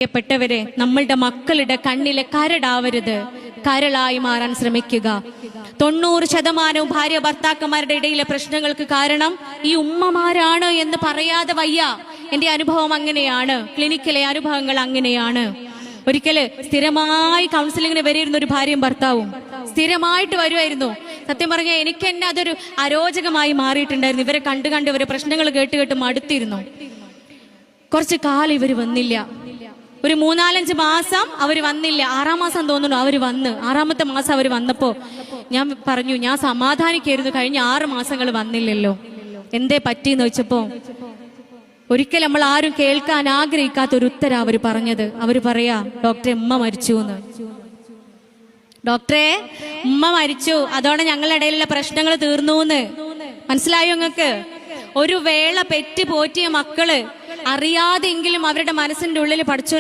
പ്രിയപ്പെട്ടവരെ, നമ്മളുടെ മക്കളുടെ കണ്ണിലെ കരടാവരുത്, കരളായി മാറാൻ ശ്രമിക്കുക. 90% ഭാര്യ ഭർത്താക്കന്മാരുടെ ഇടയിലെ പ്രശ്നങ്ങൾക്ക് കാരണം ഈ ഉമ്മമാരാണ് എന്ന് പറയാതെ വയ്യ. എന്റെ അനുഭവം അങ്ങനെയാണ്, ക്ലിനിക്കിലെ അനുഭവങ്ങൾ അങ്ങനെയാണ്. ഒരിക്കല് സ്ഥിരമായി കൗൺസിലിങ്ങിന് വരിയിരുന്ന ഒരു ഭാര്യയും ഭർത്താവും സ്ഥിരമായിട്ട് വരുമായിരുന്നു. സത്യം പറഞ്ഞാൽ എനിക്ക് തന്നെ അതൊരു അരോചകമായി മാറിയിട്ടുണ്ടായിരുന്നു. ഇവരെ കണ്ടു ഇവരെ പ്രശ്നങ്ങൾ കേട്ട് മടുത്തിരുന്നു. കുറച്ച് കാലം ഇവര് വന്നില്ല. ഒരു 3-4 മാസം അവർ വന്നില്ല. 6-ാം മാസം തോന്നുന്നു അവർ വന്ന്. 6-ാമത്തെ മാസം അവർ വന്നപ്പോ ഞാൻ പറഞ്ഞു, ഞാൻ സമാധാനിക്കായിരുന്നു, കഴിഞ്ഞ 6 മാസങ്ങൾ വന്നില്ലല്ലോ, എന്തേ പറ്റിയെന്ന് വെച്ചപ്പോ ഒരിക്കൽ നമ്മൾ ആരും കേൾക്കാൻ ആഗ്രഹിക്കാത്ത ഒരു ഉത്തരം അവര് പറഞ്ഞത്. അവര് പറയാ, ഡോക്ടറെ ഉമ്മ മരിച്ചു എന്ന്. ഡോക്ടറെ ഉമ്മ മരിച്ചു, അതോടെ ഞങ്ങളുടെ ഇടയിലുള്ള പ്രശ്നങ്ങൾ തീർന്നു എന്ന്. മനസ്സിലായോ നിങ്ങൾക്ക്? ഒരു വേള പെറ്റ് പോറ്റിയ മക്കള് അറിയാതെങ്കിലും അവരുടെ മനസ്സിന്റെ ഉള്ളിൽ പഠിച്ചു